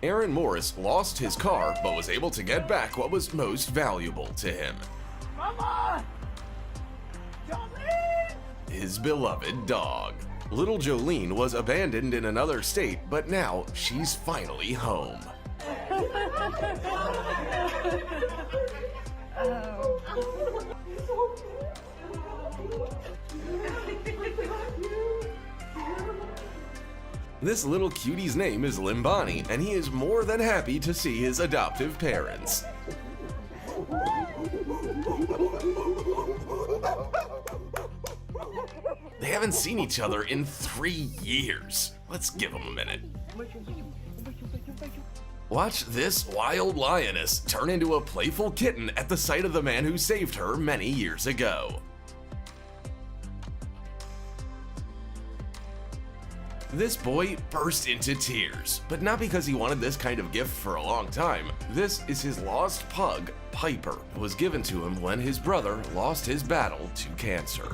Aaron Morris lost his car, but was able to get back what was most valuable to him. Mama! Jolene! His beloved dog. Little Jolene was abandoned in another state, but now she's finally home. This little cutie's name is Limbani, and he is more than happy to see his adoptive parents. They haven't seen each other in 3 years. Let's give them a minute. Watch this wild lioness turn into a playful kitten at the sight of the man who saved her many years ago. This boy burst into tears, but not because he wanted this kind of gift for a long time. This is his lost pug, Piper. It was given to him when his brother lost his battle to cancer.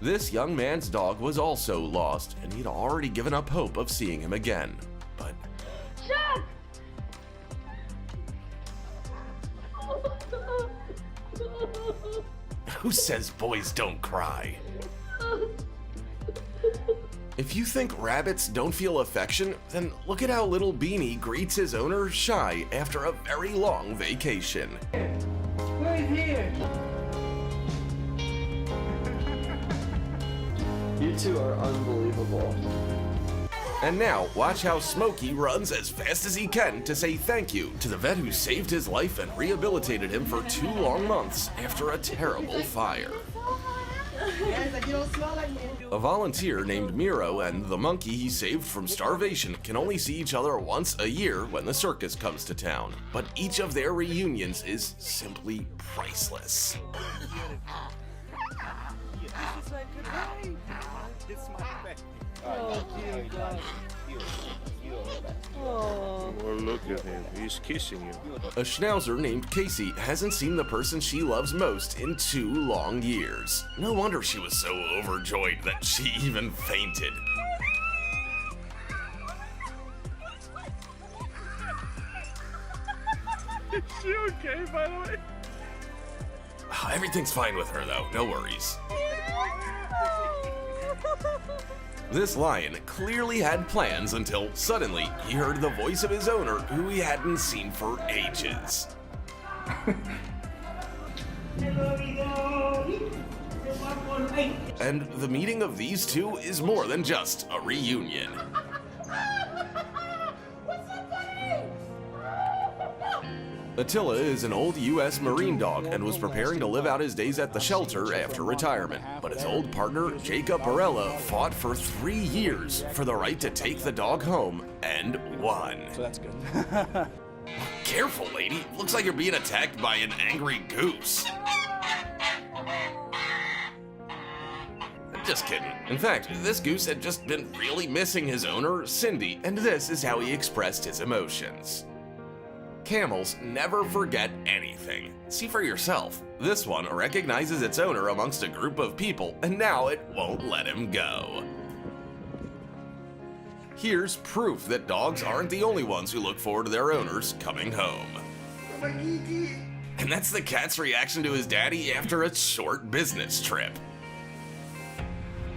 This young man's dog was also lost, and he'd already given up hope of seeing him again. But Chuck! who says boys don't cry? If you think rabbits don't feel affection, then look at how little Beanie greets his owner Shy after a very long vacation. Who's here? You two are unbelievable. And now, watch how Smokey runs as fast as he can to say thank you to the vet who saved his life and rehabilitated him for 2 long months after a terrible fire. A volunteer named Miro and the monkey he saved from starvation can only see each other once a year when the circus comes to town. But each of their reunions is simply priceless. Oh, look at him. He's kissing you. A schnauzer named Casey hasn't seen the person she loves most in 2 long years. No wonder she was so overjoyed that she even fainted. Is she okay, by the way? Everything's fine with her though, no worries. This lion clearly had plans until suddenly he heard the voice of his owner who he hadn't seen for ages. And the meeting of these two is more than just a reunion. Attila is an old U.S. Marine dog and was preparing to live out his days at the shelter after retirement. But his old partner, Jacob Barella, fought for 3 years for the right to take the dog home and won. So that's good. Careful, lady. Looks like you're being attacked by an angry goose. Just kidding. In fact, this goose had just been really missing his owner, Cindy, and this is how he expressed his emotions. Camels never forget anything. See for yourself. This one recognizes its owner amongst a group of people, and now it won't let him go. Here's proof that dogs aren't the only ones who look forward to their owners coming home. And that's the cat's reaction to his daddy after a short business trip.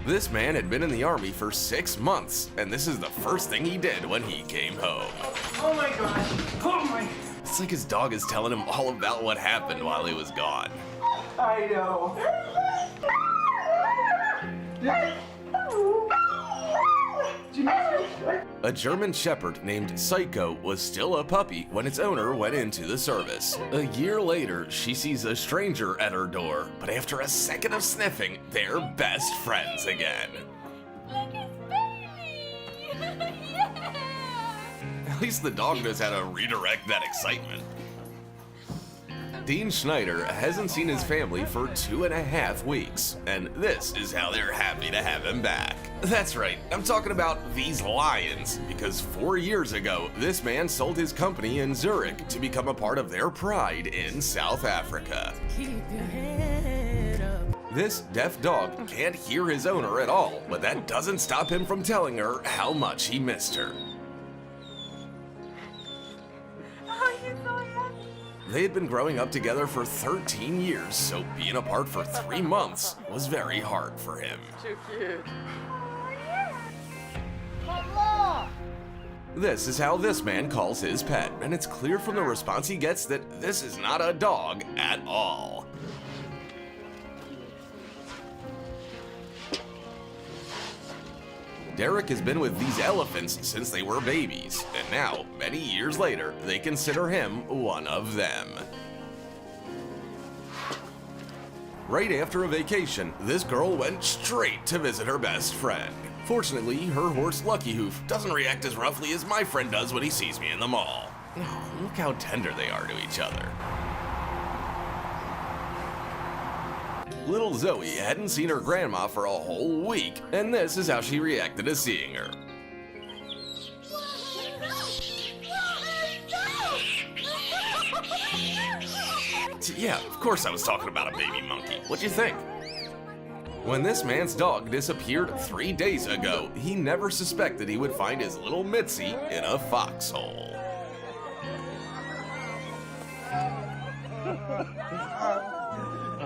This man had been in the army for 6 months, and this is the first thing he did when he came home. Oh my gosh! Oh my! It's like his dog is telling him all about what happened while he was gone. I know. A German Shepherd named Psycho was still a puppy when its owner went into the service. A year later, she sees a stranger at her door, but after a second of sniffing, they're best friends again. Look, it's baby! Yeah! At least the dog knows how to redirect that excitement. Dean Schneider hasn't seen his family for 2.5 weeks, and this is how they're happy to have him back. That's right, I'm talking about these lions, because 4 years ago, this man sold his company in Zurich to become a part of their pride in South Africa. Keep your head up. This deaf dog can't hear his owner at all, but that doesn't stop him from telling her how much he missed her. Oh, he's so happy. They had been growing up together for 13 years, so being apart for 3 months was very hard for him. Too cute. Oh, yeah. Hello. This is how this man calls his pet, and it's clear from the response he gets that this is not a dog at all. Derek has been with these elephants since they were babies, and now, many years later, they consider him one of them. Right after a vacation, this girl went straight to visit her best friend. Fortunately, her horse Lucky Hoof doesn't react as roughly as my friend does when he sees me in the mall. Oh, look how tender they are to each other. Little Zoe hadn't seen her grandma for a whole week, and this is how she reacted to seeing her. Yeah, of course I was talking about a baby monkey. What'd you think? When this man's dog disappeared 3 days ago, he never suspected he would find his little Mitzi in a foxhole.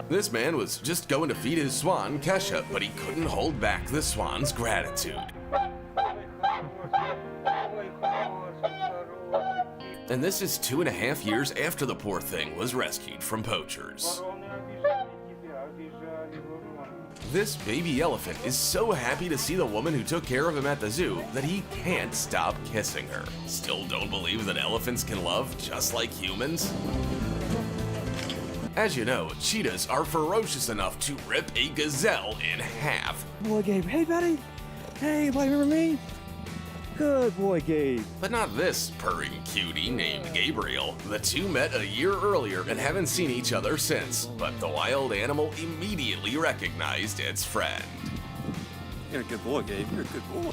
This man was just going to feed his swan, Kesha, but he couldn't hold back the swan's gratitude. And this is 2.5 years after the poor thing was rescued from poachers. This baby elephant is so happy to see the woman who took care of him at the zoo that he can't stop kissing her. Still don't believe that elephants can love just like humans? As you know, cheetahs are ferocious enough to rip a gazelle in half. Boy, Gabe. Hey, buddy. Hey, buddy, remember me? Good boy, Gabe. But not this purring cutie named Gabriel. The two met a year earlier and haven't seen each other since, but the wild animal immediately recognized its friend. You're a good boy, Gabe. You're a good boy.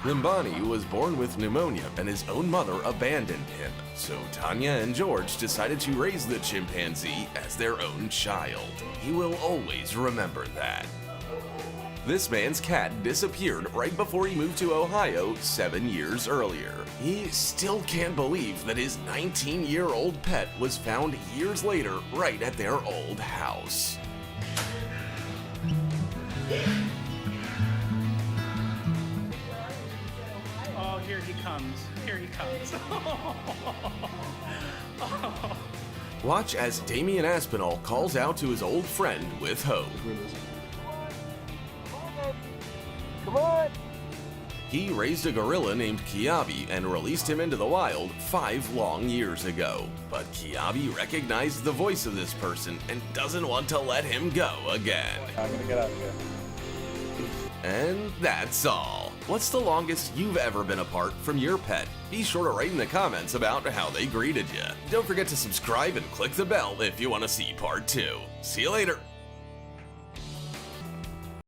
Limbani was born with pneumonia and his own mother abandoned him, so Tanya and George decided to raise the chimpanzee as their own child. He will always remember that. This man's cat disappeared right before he moved to Ohio 7 years earlier. He still can't believe that his 19-year-old pet was found years later right at their old house. Oh, here he comes. Here he comes. Watch as Damian Aspinall calls out to his old friend with hope. Come on. He raised a gorilla named Kiabi and released him into the wild 5 long years ago. But Kiabi recognized the voice of this person and doesn't want to let him go again. I'm gonna get out of here. And that's all. What's the longest you've ever been apart from your pet? Be sure to write in the comments about how they greeted you. Don't forget to subscribe and click the bell if you want to see part 2. See you later.